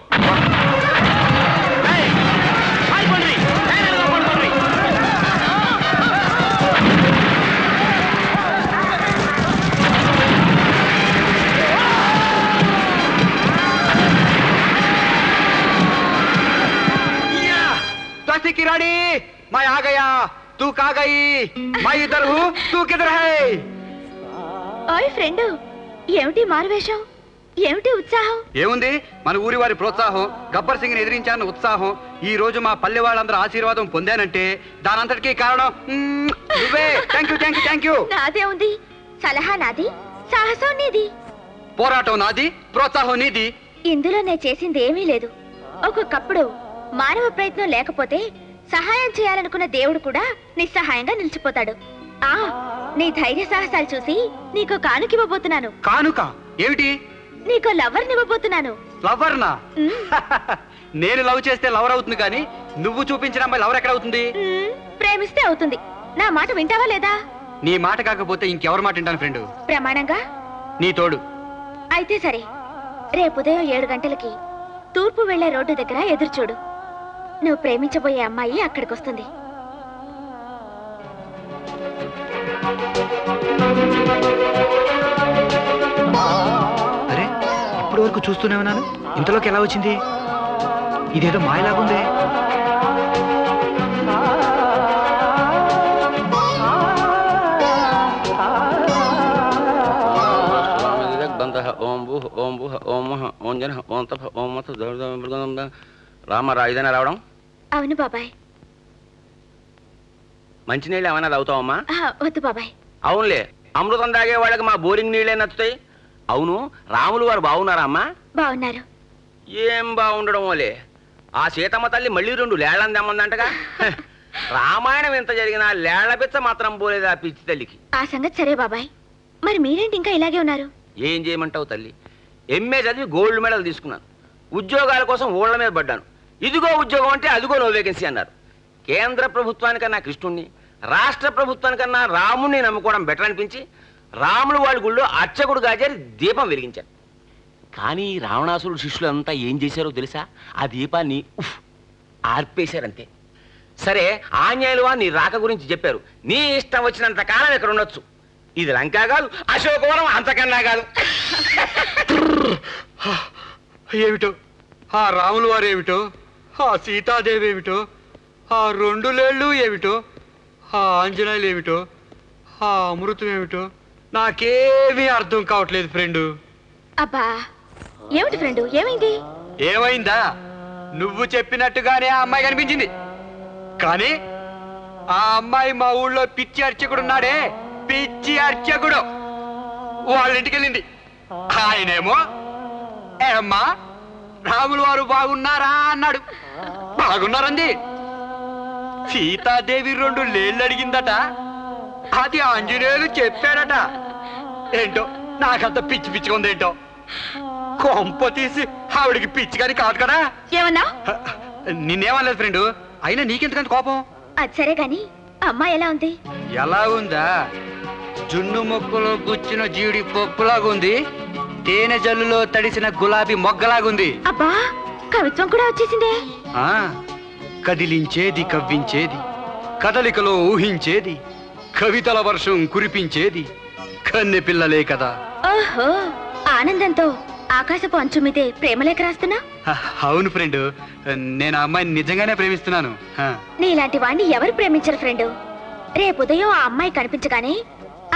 किराड़ी मैं आ गया, तू कहाँ गई? मैं इधर हूँ, तू किधर है? ఓయ్ ఫ్రెండ్, ఏమిటి మారువేషం, ఏమిటి ఉత్సాహం? ఏముంది, మన ఊరి వారి ప్రోత్సాహం, గబ్బర్ సింగ్ ని ఎదిరించాలని ఉత్సాహం. ఈ రోజు మా పల్లె వాళ్ళందరూ ఆశీర్వాదం పొందానంటే దానంతటికీ కారణం నువ్వే. Thank you. నాదే ఉంది, సలహా నాది, సాహసం నీది, పోరాటం నాది, ప్రోత్సాహం నీది. ఇందులో నేను చేసింది ఏమీ లేదు. ఒక్కొక్కప్పుడు మానవ ప్రయత్నం లేకపోతే సహాయం చేయాలనుకున్న దేవుడు కూడా నిస్సహాయంగా నిలిచిపోతాడు. నీ ధైర్య సాహసాలు చూసి నీకు కానుకివ్వబోతున్నాను. కానుక ఏమిటి? నీకు లవర్ నివ్వబోతున్నాను. లవర్నా? నేను లవ్ చేస్తే లవర్ అవుతుంది, కానీ నువ్వు చూపించిన అమ్మాయి లవర్ ఎక్కడ అవుతుంది? ప్రేమిస్తే అవుతుంది. నా మాట వింటావా లేదా? నీ మాట కాకపోతే ఇంకెవరి మాట వింటాను ఫ్రెండ్? ప్రమాణంగా నీ తోడు. అయితే సరే, రేపు ఉదయం 7 గంటలకి తూర్పు వెళ్లే రోడ్డు దగ్గర ఎదురు చూడు. నువ్వు ప్రేమించబోయే అమ్మాయి అక్కడికి వస్తుంది. అరే, ఇప్పటి వరకు చూస్తూనే ఉన్నాను, ఇంతలోకి ఎలా వచ్చింది? ఇదేదో మాయలాగుంది. రామారా ఇదైనా రావడం? అవును బాబాయ్. మంచినీళ్ళు ఏమైనా తాగుతావమ్మా? వద్దు బాబాయ్. అవునులే, అమృతం తాగే వాళ్ళకి మా బోరింగ్ నీళ్ళే నచ్చుతాయి. అవును, రాములు వారు బాగున్నారా అమ్మా? బాగున్నారు. ఏం బాగుండడం వలే, ఆ సీతమ్మ తల్లి మళ్ళీ 2 లేళ్ళని తెమ్మందంటగా. రామాయణం ఎంత జరిగినా లేళ్లబెచ్చ మాత్రం పోలేదు ఆ పిచ్చి తల్లికి. ఆ సంగతి సరే బాబాయ్, మరి మీరేంటి ఇంకా ఇలాగే ఉన్నారు? ఏం చేయమంటావు తల్లి? ఎంఏ చదివి గోల్డ్ మెడల్ తీసుకున్నాను. ఉద్యోగాల కోసం ఊళ్ళ మీద పడ్డాను. ఇదిగో ఉద్యోగం అంటే అదిగో నో వేకెన్సీ అన్నారు. కేంద్ర ప్రభుత్వానికన్నా కృష్ణుణ్ణి, రాష్ట్ర ప్రభుత్వానికన్నా రాముణ్ణి నమ్ముకోవడం బెటర్ అనిపించి రాములు వాళ్ళ గుళ్ళో అర్చకుడు గాజారి దీపం వెలిగించాను. కానీ రావణాసురుడు శిష్యులు అంతా ఏం చేశారో తెలుసా? ఆ దీపాన్ని ఆర్పేశారంతే. సరే, ఆంజనేయులు నీ రాక గురించి చెప్పారు. నీ ఇష్టం వచ్చినంత కాలం ఇక్కడ ఉండొచ్చు. ఇది లంకా కాదు, అశోకవనం అంతకన్నా కాదు. ఏమిటో ఆ రాములు వారు ఏమిటో, ఆ సీతాదేవి ఏమిటో, ఆ 2 లేళ్ళు ఏమిటో, ఆ ఆంజనేయులు ఏమిటో, ఆ అమృతం ఏమిటో నాకేమీ అర్థం కావట్లేదు ఫ్రెండు. అబ్బా, ఏమిటి ఫ్రెండు, ఏమైంది? ఏమైందా? నువ్వు చెప్పినట్టుగానే ఆ అమ్మాయి కనిపించింది. కానీ ఆ అమ్మాయి మా ఊళ్ళో పిచ్చి అర్చకుడు ఉన్నాడే, పిచ్చి అర్చకుడు, వాళ్ళ ఇంటికి వెళ్ళింది. ఆయనేమో ఏమ్మా రాములు వారు బాగున్నారా అన్నాడు. బాగున్నారండి. సీతాదేవి 2 లేళ్ళు అడిగిందట, అది ఆంజనేయులు చెప్పాడట. ఏంటో నాకంత పిచ్చి పిచ్చిగా ఉందేంటో. కొంప తీసి ఆవిడికి పిచ్చి కానీ కాదు కదా. ఏమన్నా? నిన్నేమనలేదు ఫ్రెండు, అయినా నీకెందుకంత కోపం? అది సరే గాని అమ్మాయి ఎలా ఉంది? ఎలా ఉందా? జున్ను మొక్కలో గుచ్చిన జీడి పొక్కులాగుంది, తేనె జల్లులో తడిసిన గులాబీ మొగ్గలాగుంది. అబ్బా, కవిత్వం కూడా వచ్చేసిందే. ఆ కదిలించేది, కవ్వించేది, కదలికలో ఊహించేది, కవితల వర్షం కురిపించేది కన్నె పిల్లలే కదా. ఓహో, ఆనందంతో ఆకాశపు అంచు మీదే ప్రేమలేఖ రాస్తున్నా? అవును ఫ్రెండు, నేను ఆ అమ్మాయిని నిజంగానే ప్రేమిస్తున్నాను. నీలాంటి వాణ్ణి ఎవరు ప్రేమించరు ఫ్రెండు. రేపు ఉదయం ఆ అమ్మాయి కనిపించగానే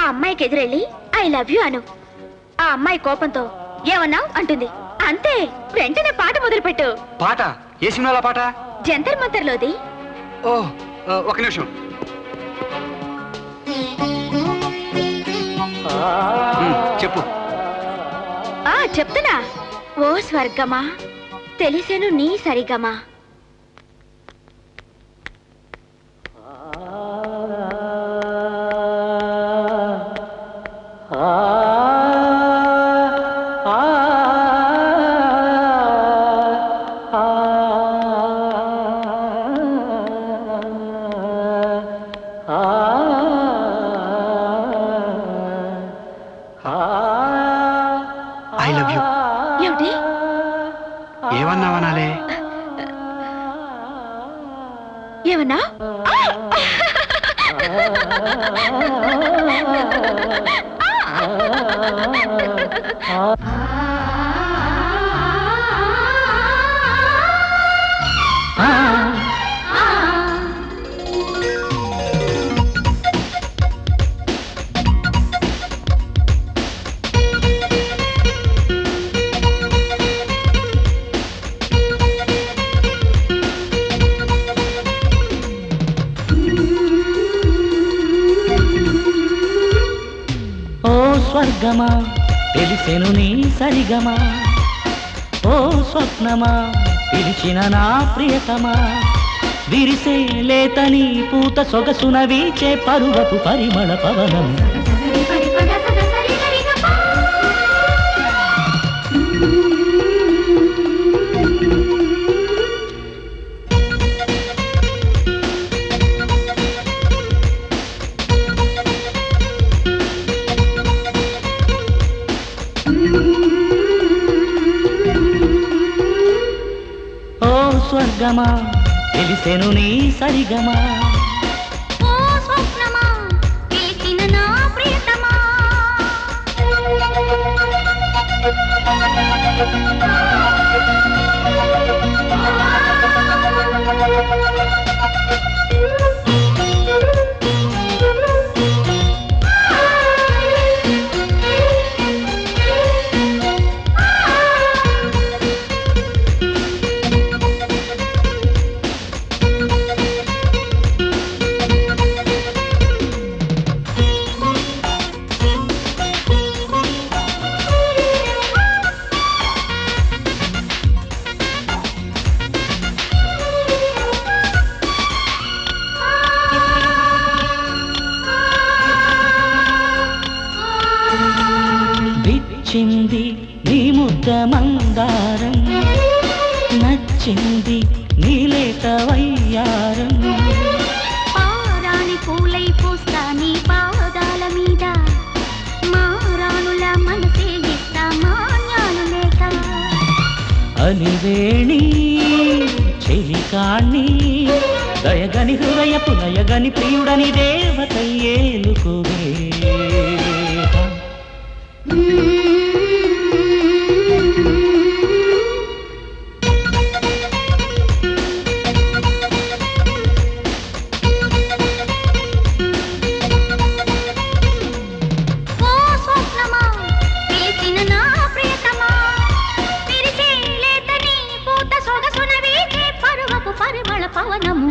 ఆ అమ్మాయికి ఎదురెళ్ళి ఐ లవ్ యూ అను. ఆ అమ్మాయి కోపంతో ఏమన్నావు అంటుంది. అంతే, వెంటనే పాట మొదలుపెట్టు. పాట? ఏ సినిమాలో పాట? జంతర్ మంతర్లోది. ఓ, ఒక నిమిషం. చెప్పు. చెప్తున్నా. ఓ స్వర్గమా, తెలిసెను నీ సరిగమా, ఐ లవ్ యూ. ఏమిటి? ఏమన్నావనాలే? ఏమన్నా? స్వర్గమా, తెలిసెను నీ సరిగమా, ఓ స్వప్నమా, పిలిచిన నా ప్రియతమా, విరిసే లేతని పూత సొగసున వీచే పరువపు పరిమళ పవనం. స్వర్గమా, తెలిసెను నీ సరిగమా, ఓ స్వప్నమా, పిలిచిన నా ప్రియతమా. విచ్చింది నీ ముద్ద మందారం, నచ్చింది నీ లేత వయ్యారం. పారాణి పూలై పూస్తా నీ పాదాల మీద, మారాణుల మనసే ఇస్తా మాన్యాలు లేక. అలివేణి చెలికాణి దయగని హృదయపు నయగని ప్రియుడని దేవత ఏలుకువే. పరిమళ పవనము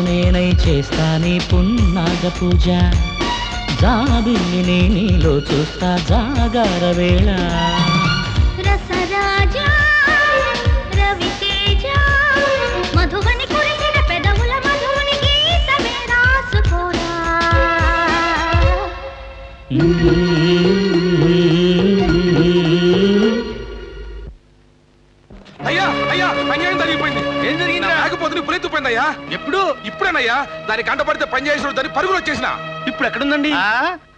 నేనై చేస్తానే పున్నాగ పూజ, జాబిల్లిని నీలో చూస్తా జాగార వేళ. రసరాజా రవితేజ మధువని కురిసిన పెదవుల మధుని గీతమే రాసుకోరా. అయ్యా అయ్యా అన్యాయం జరిగిపోయింది. ఏం జరిగింది? ఆగిపోతుంది పులెత్తుపోయిందయ్యా. ఎప్పుడు? ఇప్పుడేనయ్యా. దాని కంట పడితే పని చేసిన దాన్ని పరుగులు వచ్చేసిన. ఇప్పుడు ఎక్కడుందండి?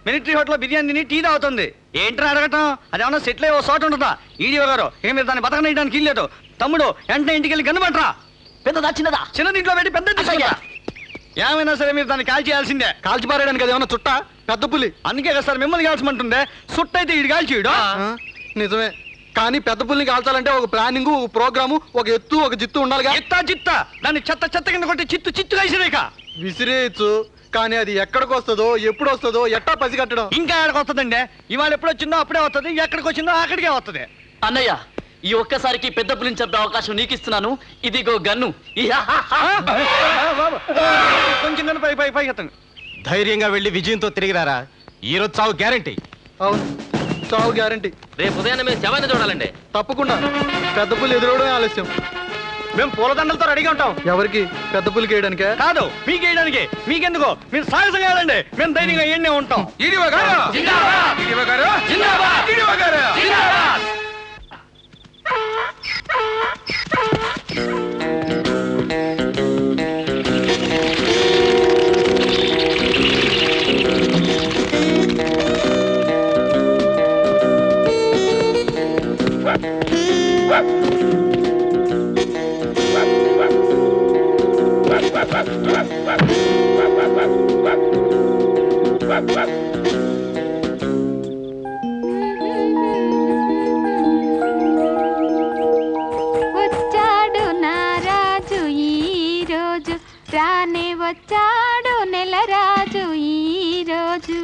మిలిటరీ హోటల్ బిర్యానీ తిని టీ తాగుతుంది. ఏంట్రా అడగటం? అదేమన్నా సెటిల్ అయ్యే సోట ఉంటుందా? ఈడీఓ గారు ఏం మీరు దాన్ని బతకనేయడానికి ఇల్లేదు. తమ్ముడు వెంటనే ఇంటికి వెళ్ళి గన్నుమంటరా. పెద్దదా చిన్నదా? చిన్నది ఇంట్లో పెట్టి పెద్ద తీసుకుంటా. ఏమైనా సరే మీరు దాన్ని కాల్ చేయాల్సిందే. కాల్చిపారాయడానికి అది ఏమన్నా చుట్ట పెద్ద పులి? అందుకే కదా సార్ మిమ్మల్ని కాల్చమంటుందే. సుట్ట అయితే ఇటు కాల్చిడు. నిజమే, కానీ పెద్ద పుల్ని కాల్చాలంటే ఒక ప్లానింగ్, ఒక ప్రోగ్రాము, ఒక ఎత్తు, ఒక జిత్తు ఉండాలిగా. ఎత్తా చిత్త దాన్ని చెత్త చెత్త కింద కొట్టి చిత్తు చిత్తు కలిసిరేక విసిరేయచ్చు, కానీ అది ఎక్కడికి వస్తుందో ఎప్పుడు వస్తుందో ఎట్టా పసిగట్టడం. ఇంకా ఎక్కడికి వస్తుందండి? ఇవాళ ఎప్పుడు వచ్చిందో అప్పుడే వస్తుంది, ఎక్కడికి వచ్చిందో అక్కడికే వస్తుంది. అన్నయ్య, ఈ ఒక్కసారికి పెద్ద పులిని చెప్పే అవకాశం నీకు ఇస్తున్నాను. ఇదిగో గన్ను. కొంచెం గన్ను పై పై పై ఎత్తండి. ధైర్యంగా వెళ్ళి విజయంతో తిరిగిరారా. ఈ రోజు చావు గ్యారంటీ. అవును, చావు గ్యారంటీ. రేపు ఉదయాన్నే మేము శవాన్ని చూడాలండి. తప్పకుండా. పెద్ద పులి ఎదురవడమే ఆలస్యం. మేము పూలదండలతో రెడీగా ఉంటాం. ఎవరికి? పెద్ద పులికి వేయడానికే? కాదు, మీకు వేయడానికి. మీకెందుకు? మీరు సాహసం కాదండి, మేము ధైర్యంగా ఎన్నే ఉంటాం. ఈడీఓ గారు ఈడీఓ గారు ఈడీఓ గారు వచ్చాడు నారాజు ఈ రోజు, రానే వచ్చాడు నెలరాజు ఈ రోజు.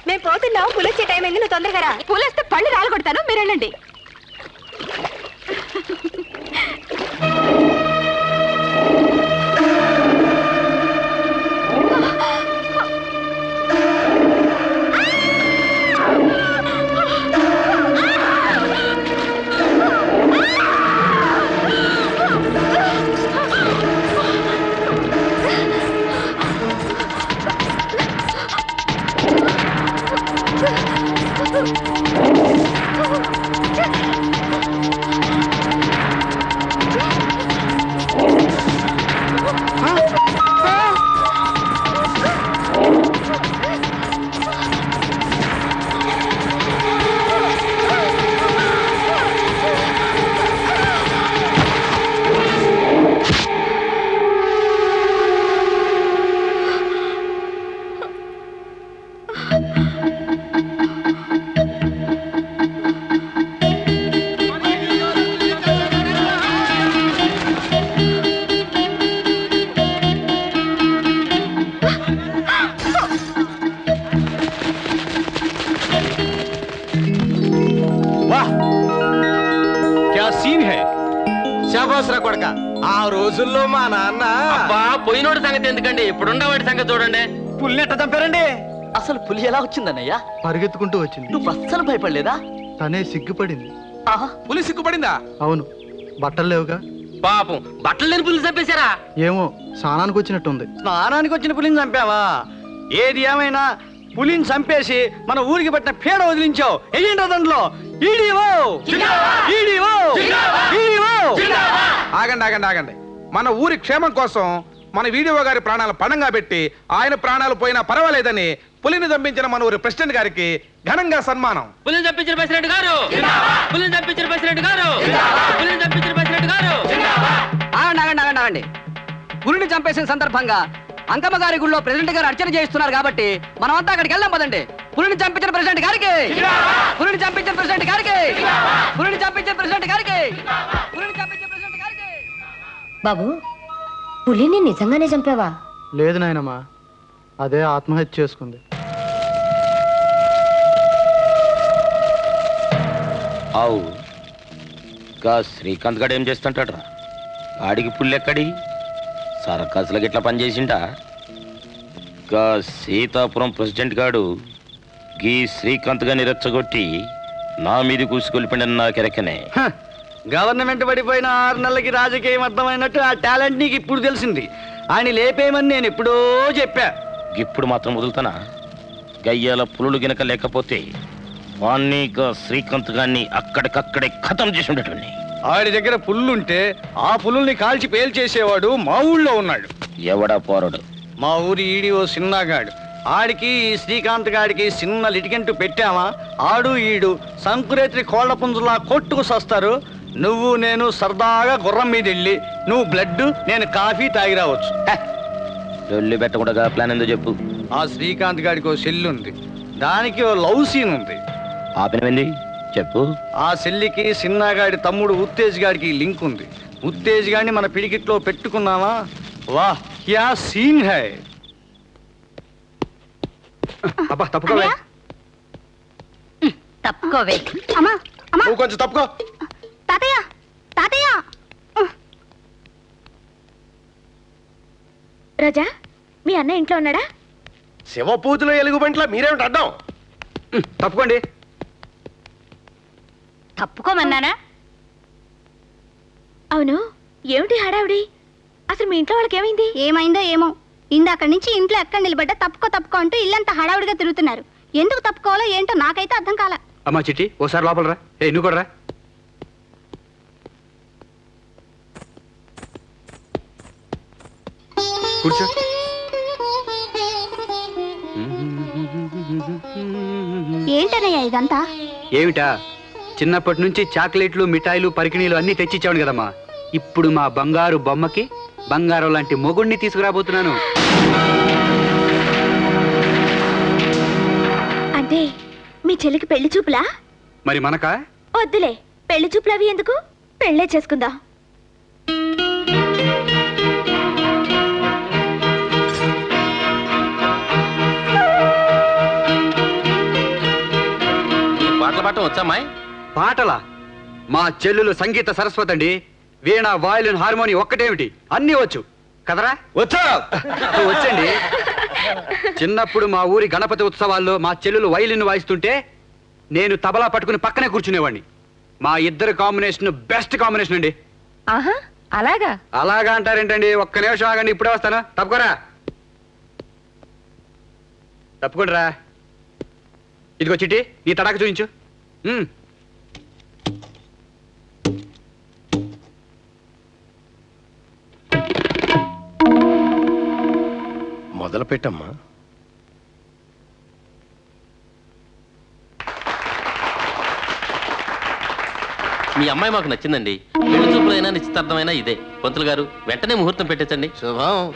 మేము పోతున్నాం, పులొచ్చే టైం అయింది, నువ్వు తొందరగా రా. పులేస్తే పళ్ళు రాలగొడతాను, మీరు వెళ్ళండి. శాబాస్రా కొడక, ఆ రోజుల్లో మా నాన్న పోయినోడి సంగతి ఎందుకండి ఇప్పుడున్నవాడి సంగతి చూడండి. పుల్లి ఎట్ట చంపారండి? అసలు పులి ఎలా వచ్చిందన్నయ్యా? పరిగెత్తుకుంటూ వచ్చింది. నువ్వు అస్సలు భయపడలేదా? తనే సిగ్గుపడింది. పులి సిగ్గుపడిందా? అవును, బట్టలు లేవుగా. పాపం బట్టలు లేని పులి చంపేశారా? ఏమో, స్నానానికి వచ్చినట్టుంది. స్నానానికి వచ్చిన పులిని చంపావా? ఏది ఏమైనా పులిని చంపేసి మన ఊరికి పట్టిన పీడ వదిలించావు. ఏంటో దాంట్లో ఆగండి ఆగండి ఆగండి. మన ఊరి క్షేమం కోసం మన వీడియో గారి ప్రాణాలు పణంగా పెట్టి ఆయన ప్రాణాలు పోయినా పర్వాలేదని పులిని చంపించిన మన ఊరి ప్రెసిడెంట్ గారికి ఘనంగా సన్మానం. పులిని చంపించిన ప్రెసిడెంట్ గారు, పులిని చంపించిన ప్రెసిడెంట్ గారు, పులిని చంపించిన ప్రెసిడెంట్ గారు. ఆగండి. పులిని చంపేసిన సందర్భంగా అంకమ్మ గారి గుళ్ళో ప్రెసిడెంట్ గారు అర్చన చేస్తున్నారు కాబట్టి మనం అంతా అక్కడికి వెళ్దాం పదండి. పులిని చంపించిన ప్రెసిడెంట్ గారికి, పులిని చంపించిన ప్రెసిడెంట్ గారికి, పులిని చంపించిన ప్రెసిడెంట్ గారికి, పులిని చంపించిన ప్రెసిడెంట్ గారికి. బాబు, పులిని నిజంగానే చంపావా? లేదు నాయనమ్మా, అదే ఆత్మహత్య చేసుకుంది. అవు గా శ్రీకాంత్ గడు ఏం చేస్తుంటాడ్రా? ఆడికి పుల్లెక్కడి సరకాసులకు ఇట్లా పనిచేసిండా? గా సీతాపురం ప్రెసిడెంట్ గాడు గీ శ్రీకాంత్ గాని రెచ్చగొట్టి నా మీద కూసుకొలిపిండని నాకెరకనే. గవర్నమెంట్ పడిపోయిన 6 నెలలకి రాజకీయం అర్థమైనట్టు ఆ టాలెంట్ నీకు ఇప్పుడు తెలిసింది. ఆయన లేపేయమని నేను ఎప్పుడో చెప్పా. ఇప్పుడు మాత్రం వదులుతానా? గయ్యాల పులులు గినక లేకపోతే వాణ్ణి గా శ్రీకాంత్ గాన్ని అక్కడికక్కడే ఖతం చేసి ఉండేటండి. ఆడి దగ్గర పుల్లుంటే ఆ పుల్లుల్ని కాల్చి పేల్చేసేవాడు మా ఊళ్ళో ఉన్నాడు. ఎవడా పోరడు? మా ఊరి ఈడిఓ సిన్నాగాడు. ఆడికి శ్రీకాంత్ గాడికి చిన్న లిటికెంట్ పెట్టామా, ఆడు ఈడు సంకురేత్రి కోళ్ల పుంజులా కొట్టుకు సస్తారు. నువ్వు నేను సరదాగా గుర్రం మీద వెళ్ళి నువ్వు బ్లడ్ నేను కాఫీ తాగి రావచ్చు. లొల్లి పెట్టకుండా ప్లాన్ ఏందో చెప్పు. ఆ శ్రీకాంత్ గాడికి ఓ సెల్ ఉంది, దానికి ఓ లవ్ సీన్ ఉంది. ఆపినవింది చెప్పు. ఆ సెల్లికి సిన్నాగాడి తమ్ముడు ఉత్తేజ్ గాడికి లింక్ ఉంది. ఉత్తేజ్ గాడిని మన పిడికిట్లో పెట్టుకున్నావా, వాహ్ క్యా సీన్ హై. అబ్బా తప్పుకోవే. తప్పుకోవే. అమ్మా అమ్మా, నువ్వు కొంచెం తప్పుకో. తాతయ్య తాతయ్య. రాజా, మీ అన్న ఇంట్లో ఉన్నాడా? శివపూజలో ఎలుగుబంట్లా మీరేమిటి అడ్డం? తప్పుకోండి. తప్పుకోమన్నానా? అవును, ఏమిటి హడావిడి? అసలు మీ ఇంట్లో వాళ్ళకి ఏమైంది? ఏమైందో ఏమో, ఇందాక నుంచి ఇంట్లో ఎక్కడ నిలబడ్డా తప్పుకో అంటూ ఇల్లంతా హడావుడిగా తిరుగుతున్నారు. ఎందుకు తప్పుకోవాలో ఏంటో నాకైతే అర్థం కాల. అమ్మా చిట్టి, ఓసారి లోపల రా. నువ్వు కూడా రా. కూర్చో. ఏంటనయ్యా ఇదంతా? ఏమిటా, చిన్నప్పటి నుంచి చాక్లెట్లు మిఠాయిలు పరికిణీలు అన్ని తెచ్చిచ్చాను కదమ్మా. ఇప్పుడు మా బంగారు బొమ్మకి బంగారం లాంటి మొగుణ్ణి తీసుకురాబోతున్నాను. అంటే మీ చెల్లికి పెళ్లి చూపులా? మరి మనకా? వద్దులే, పెళ్లి చూపులు అవి ఎందుకు, పెళ్ళే చేసుకుందాం. పాటలు పాడటం వచ్చామాయ్? పాటలా? మా చెల్లెలు సంగీత సరస్వతి అండి. వీణ, వాయిలిన్, హార్మోని ఒక్కటేమిటి అన్నీ వచ్చు కదరా? వచ్చండి. చిన్నప్పుడు మా ఊరి గణపతి ఉత్సవాల్లో మా చెల్లెలు వైలిన్ వాయిస్తుంటే నేను తబలా పట్టుకుని పక్కనే కూర్చునేవాడిని. మా ఇద్దరు కాంబినేషన్ బెస్ట్ కాంబినేషన్ అండి. ఆహా, అలాగా? అలాగా అంటారేంటండి? ఒక్క నిమిషం ఆగండి, ఇప్పుడే వస్తాను. తప్పుకోరా, తప్పుకోండిరా. ఇదిగో చిట్టి నీ తడాక చూపించు. మొదలు పెట్టమ్మా. మీ అమ్మాయి మాకు నచ్చిందండి. పెళ్లి చూపులైనా నిశ్చితార్థమైనా ఇదే. పంతులు గారు వెంటనే ముహూర్తం పెట్టించండి. శుభం.